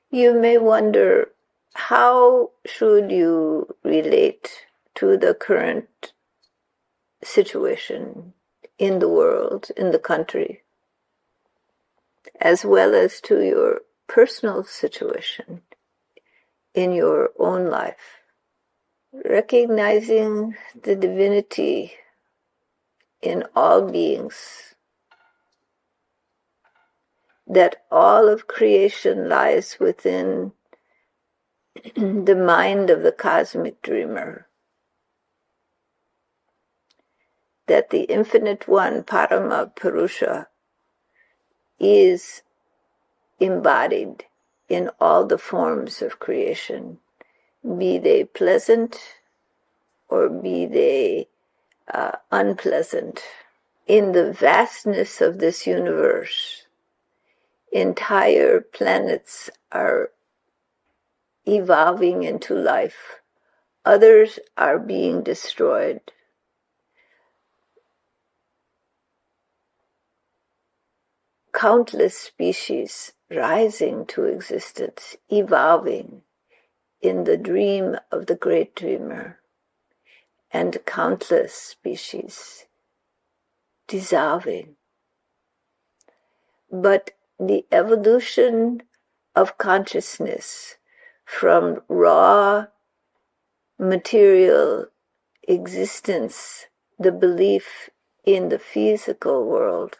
You may wonder, how should you relate to the current situation in the world, in the country, as well as to your personal situation in your own life? Recognizing the divinity in all beings, that all of creation lies within the mind of the cosmic dreamer, that the infinite one, Parama Purusha, is embodied in all the forms of creation, be they pleasant or be they unpleasant. In the vastness of this universe, entire planets are evolving into life. Others are being destroyed. Countless species rising to existence, evolving in the dream of the great dreamer, and countless species dissolving. But the evolution of consciousness from raw material existence, the belief in the physical world,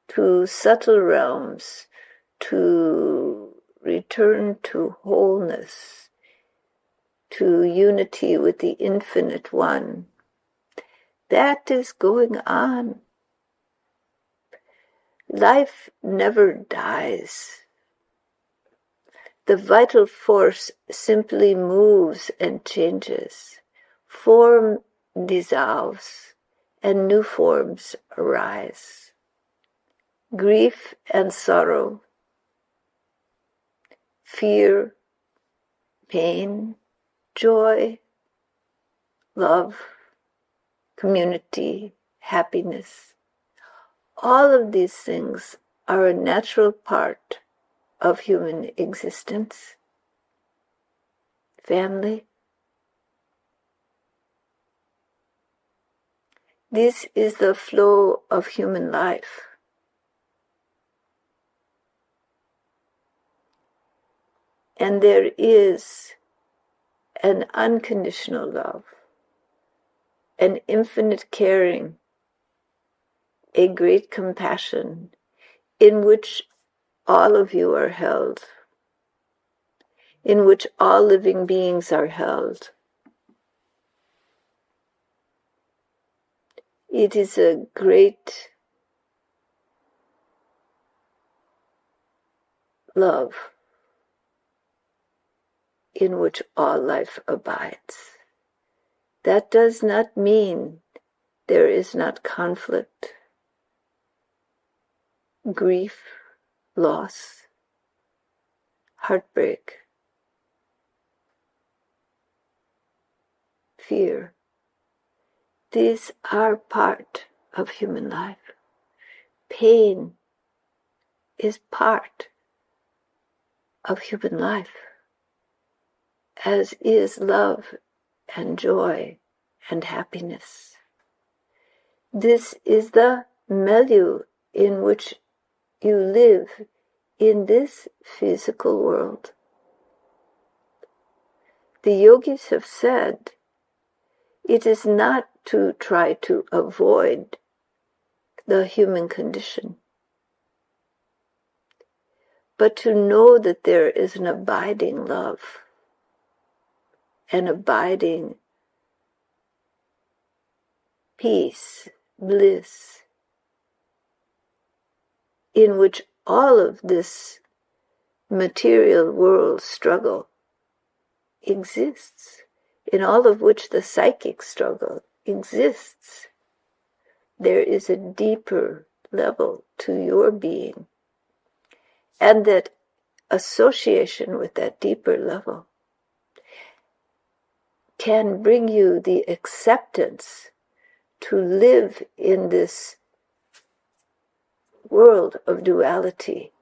to subtle realms, to return to wholeness, to unity with the infinite one. That is going on. Life never dies. The vital force simply moves and changes. Form dissolves and new forms arise. Grief and sorrow, fear, pain, joy, love, community, happiness. All of these things are a natural part of human existence. Family. This is the flow of human life. And there is an unconditional love, an infinite caring, a great compassion in which all of you are held, in which all living beings are held. It is a great love in which all life abides. That does not mean there is not conflict, grief, loss, heartbreak, fear. These are part of human life. Pain is part of human life, as is love and joy and happiness. This is the milieu in which you live in this physical world. The yogis have said it is not to try to avoid the human condition, but to know that there is an abiding love, an abiding peace, bliss, in which all of this material world struggle exists, in all of which the psychic struggle exists. There is a deeper level to your being, and that association with that deeper level can bring you the acceptance to live in this world of duality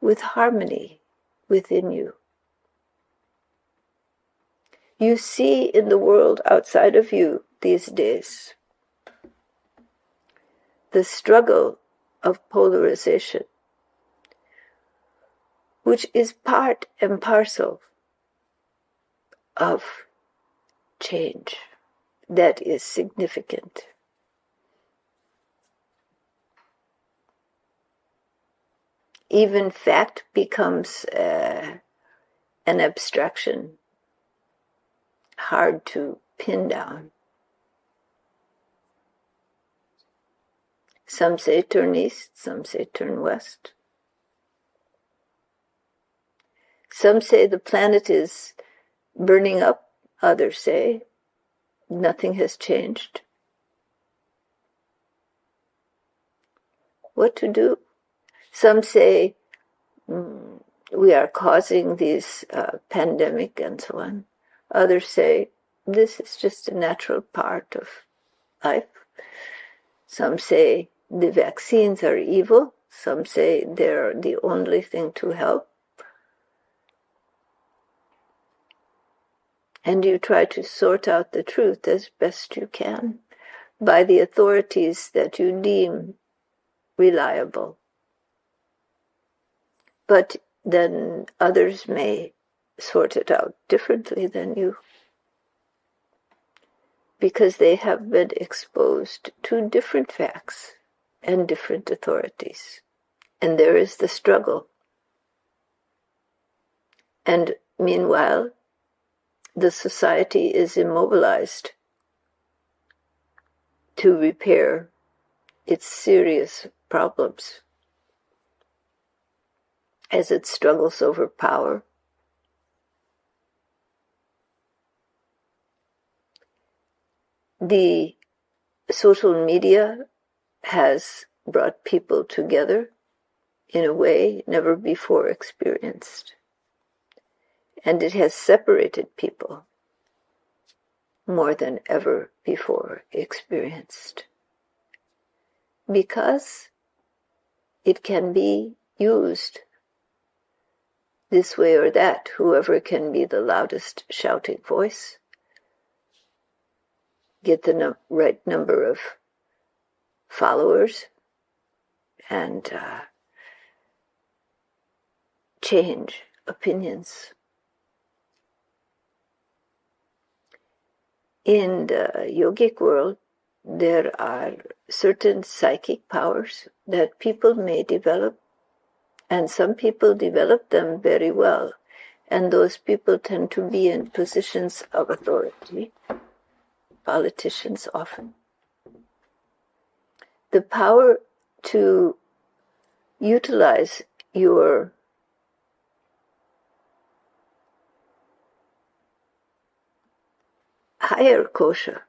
with harmony, within you. You see in the world outside of you these days the struggle of polarization, which is part and parcel of change that is significant. Even fact becomes an abstraction, hard to pin down. Some say turn east, some say turn west. Some say the planet is burning up, others say nothing has changed. What to do? Some say we are causing these pandemic and so on. Others say this is just a natural part of life. Some say the vaccines are evil. Some say they're the only thing to help. And you try to sort out the truth as best you can by the authorities that you deem reliable. But then others may sort it out differently than you, because they have been exposed to different facts and different authorities. And there is the struggle. And meanwhile, the society is immobilized to repair its serious problems as it struggles over power. The social media has brought people together in a way never before experienced. And it has separated people more than ever before experienced. Because it can be used this way or that, whoever can be the loudest shouting voice, get the right number of followers, and change opinions. In the yogic world, there are certain psychic powers that people may develop, and some people develop them very well, and those people tend to be in positions of authority, politicians often. The power to utilize your higher kosha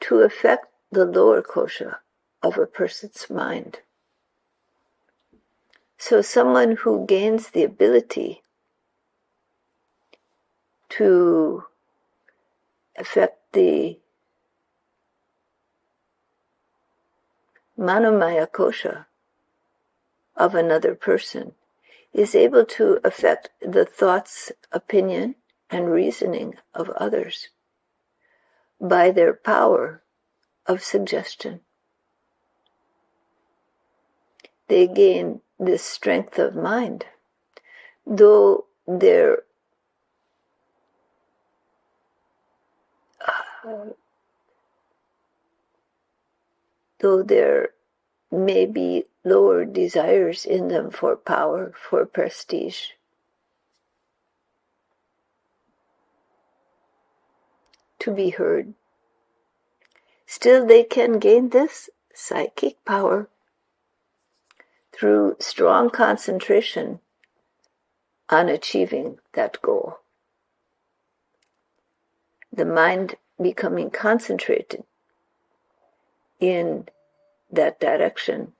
to affect the lower kosha of a person's mind. So someone who gains the ability to affect the manomaya kosha of another person is able to affect the thoughts, opinion, and reasoning of others by their power of suggestion. They gain this strength of mind, though there may be lower desires in them for power, for prestige. To be heard. Still, they can gain this psychic power through strong concentration on achieving that goal. The mind becoming concentrated in that direction,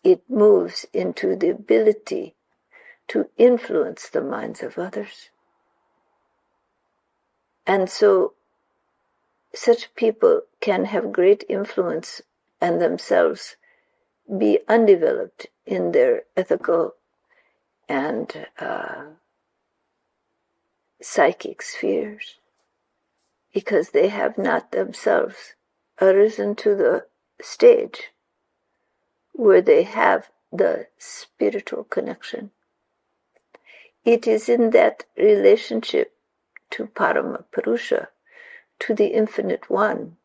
it moves into the ability to influence the minds of others. And so such people can have great influence and themselves be undeveloped in their ethical and psychic spheres, because they have not themselves arisen to the stage where they have the spiritual connection. It is in that relationship to Parama Purusha, to the Infinite One,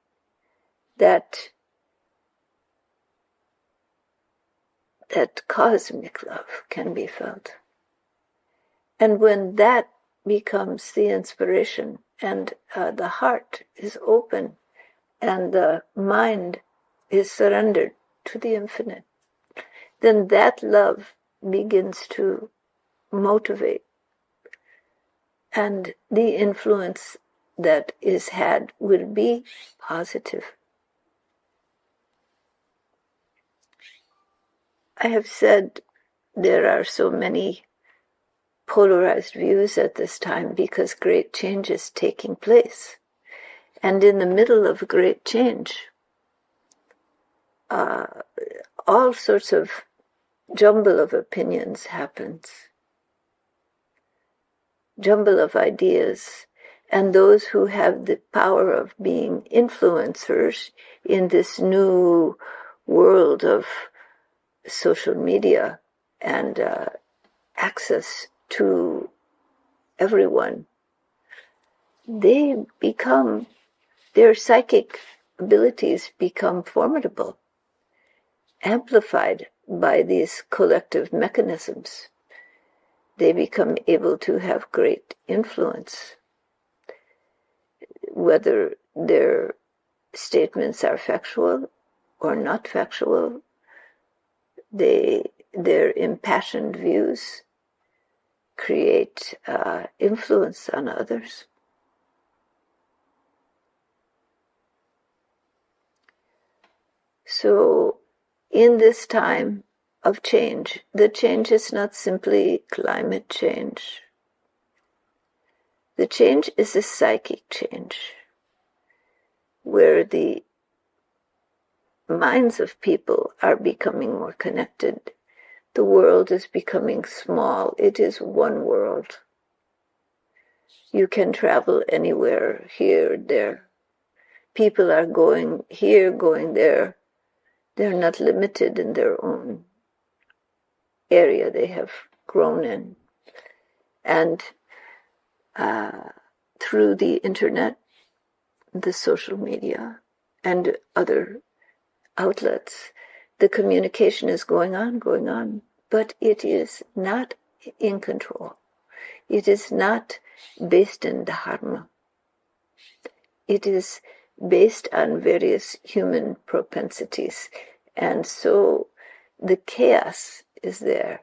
that cosmic love can be felt. And when that becomes the inspiration, and the heart is open, and the mind is surrendered to the infinite, then that love begins to motivate, and the influence that is had will be positive. I have said there are so many polarized views at this time because great change is taking place. And in the middle of great change, all sorts of jumble of opinions happens, jumble of ideas, and those who have the power of being influencers in this new world of social media and access to everyone, their psychic abilities become formidable, amplified by these collective mechanisms. They become able to have great influence, whether their statements are factual or not factual. Their impassioned views create influence on others. So in this time of change, the change is not simply climate change. The change is a psychic change, where the minds of people are becoming more connected. The world is becoming small. It is one world. You can travel anywhere, here, there. People are going here, going there. They're not limited in their own area they have grown in. And through the internet, the social media, and other outlets, the communication is going on, but it is not in control. It is not based in dharma. It is based on various human propensities. And so the chaos is there.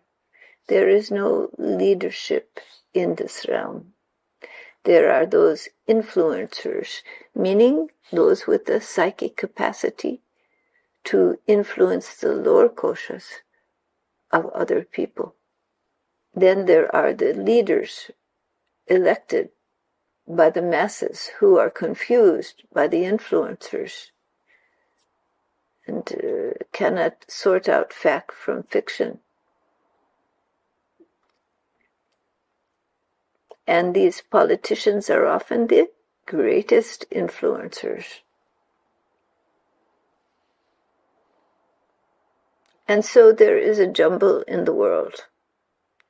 There is no leadership in this realm. There are those influencers, meaning those with the psychic capacity to influence the lower koshas of other people. Then there are the leaders elected by the masses who are confused by the influencers and cannot sort out fact from fiction. And these politicians are often the greatest influencers. And so there is a jumble in the world,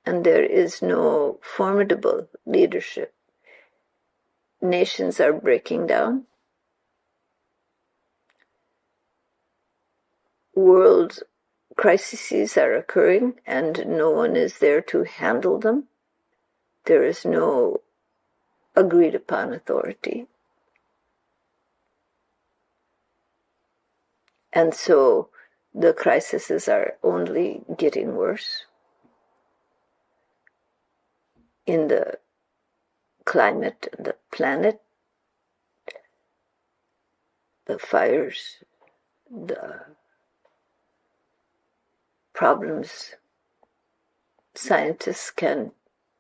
and there is no formidable leadership. Nations are breaking down. World crises are occurring, and no one is there to handle them. There is no agreed upon authority. And so the crises are only getting worse. In the climate, the planet, the fires, the problems scientists can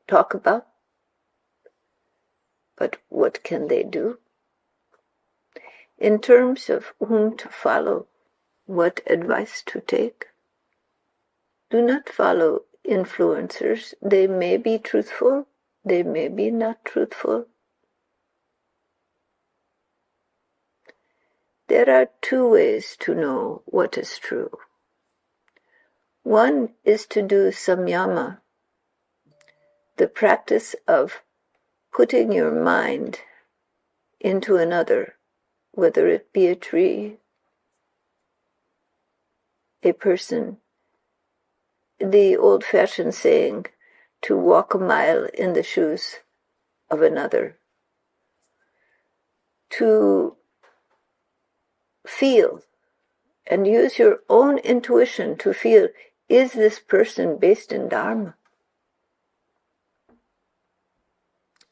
talk about, but what can they do? In terms of whom to follow, what advice to take, do not follow influencers. They may be truthful, they may be not truthful. There are two ways to know what is true. One is to do samyama, the practice of putting your mind into another, whether it be a tree, a person. The old-fashioned saying, to walk a mile in the shoes of another. To feel and use your own intuition to feel, is this person based in Dharma?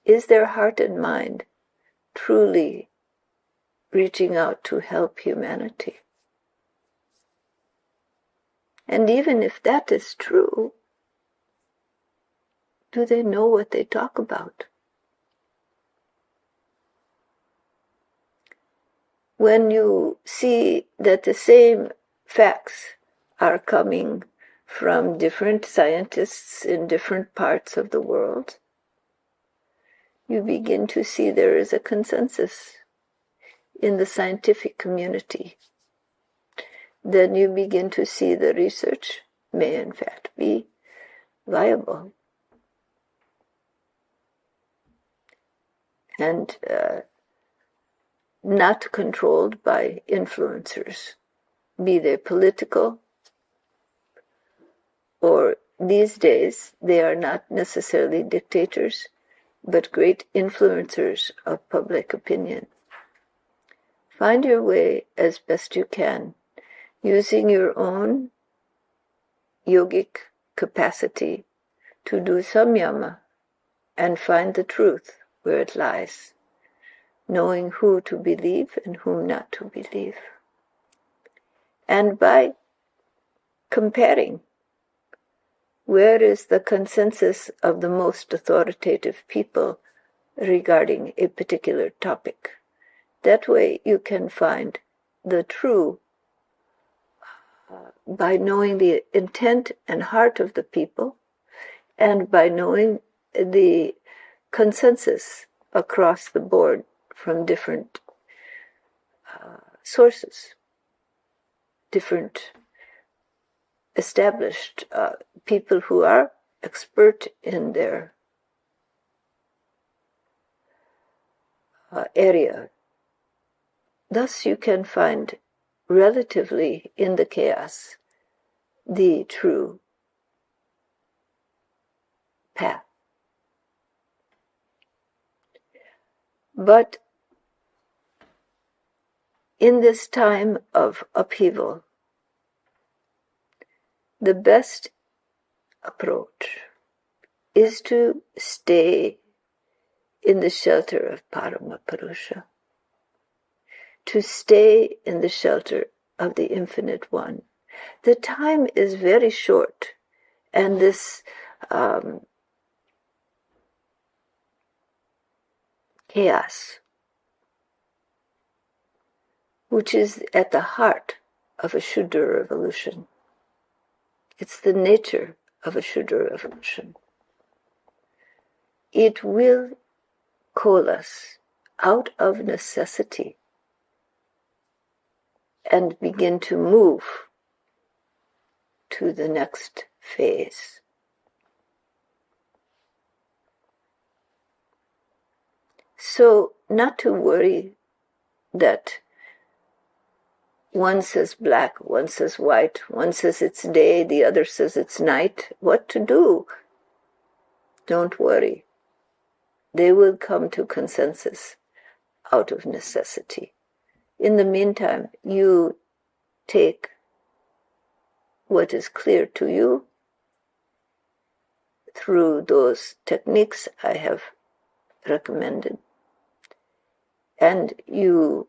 Is their heart and mind truly reaching out to help humanity? And even if that is true, do they know what they talk about? When you see that the same facts are coming from different scientists in different parts of the world, you begin to see there is a consensus in the scientific community. Then you begin to see the research may in fact be viable. And not controlled by influencers, be they political, or these days they are not necessarily dictators, but great influencers of public opinion. Find your way as best you can, using your own yogic capacity to do samyama and find the truth where it lies, knowing who to believe and whom not to believe. And by comparing, where is the consensus of the most authoritative people regarding a particular topic? That way you can find the true by knowing the intent and heart of the people, and by knowing the consensus across the board from different sources, different established people who are expert in their area. Thus you can find relatively in the chaos the true path. But in this time of upheaval, the best approach is to stay in the shelter of Parampurusha, to stay in the shelter of the Infinite One. The time is very short, and this chaos, which is at the heart of a Shuddha revolution. It's the nature of a Shuddha revolution. It will coalesce out of necessity and begin to move to the next phase. So, not to worry that one says black, one says white, one says it's day, the other says it's night. What to do? Don't worry. They will come to consensus out of necessity. In the meantime, you take what is clear to you through those techniques I have recommended, and you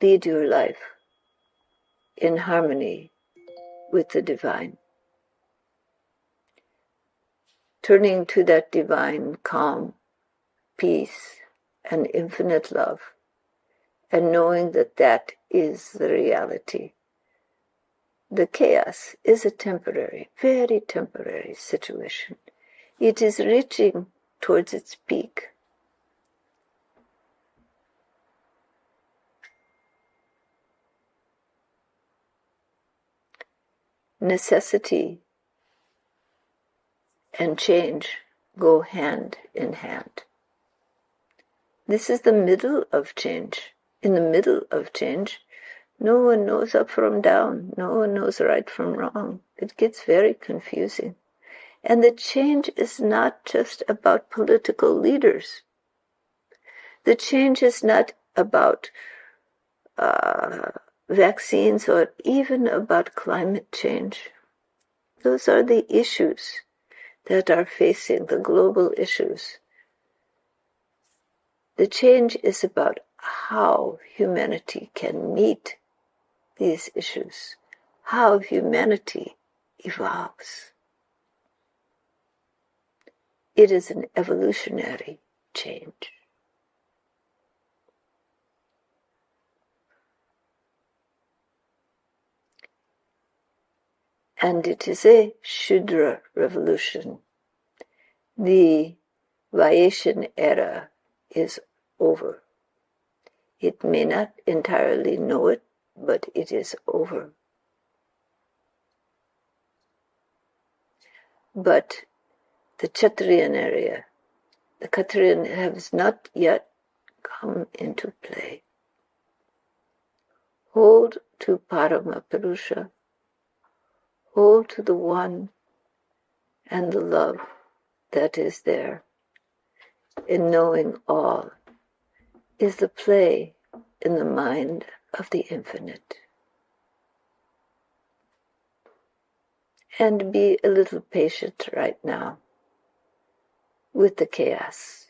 lead your life in harmony with the divine, turning to that divine calm, peace, and infinite love, and knowing that that is the reality. the chaos is a temporary, very temporary situation. It is reaching towards its peak. Necessity and change go hand in hand. This is the middle of change. In the middle of change, no one knows up from down. No one knows right from wrong. It gets very confusing. And the change is not just about political leaders. The change is not about vaccines or even about climate change. Those are the issues that are facing the global issues. The change is about how humanity can meet these issues, how humanity evolves. It is an evolutionary change. And it is a Shudra revolution. The Vaishyan era is over. It may not entirely know it, but it is over. But the Kshatriyan area, the Kshatriyan has not yet come into play. Hold to Parama Purusha, hold to the one and the love that is there. In knowing all is the play in the mind of the infinite. And be a little patient right now with the chaos.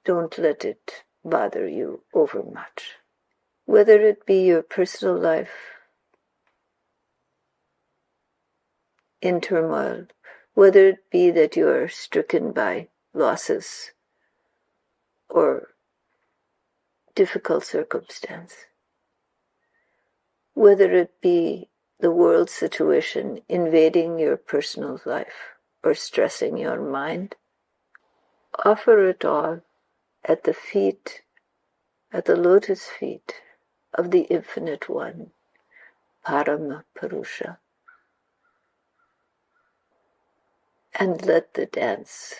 Don't let it bother you overmuch. Whether it be your personal life in turmoil, whether it be that you are stricken by losses or difficult circumstance, whether it be the world situation invading your personal life or stressing your mind, offer it all at the feet, at the lotus feet of the Infinite One, Parama Purusha, and let the dance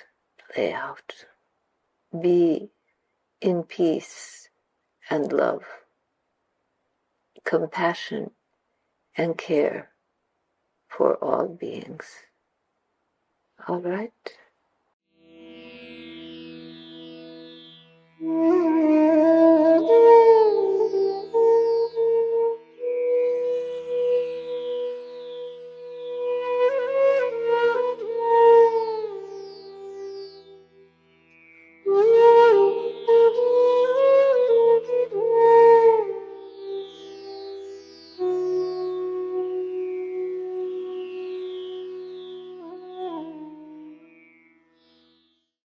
play out. Be in peace and love, compassion and care for all beings. All right?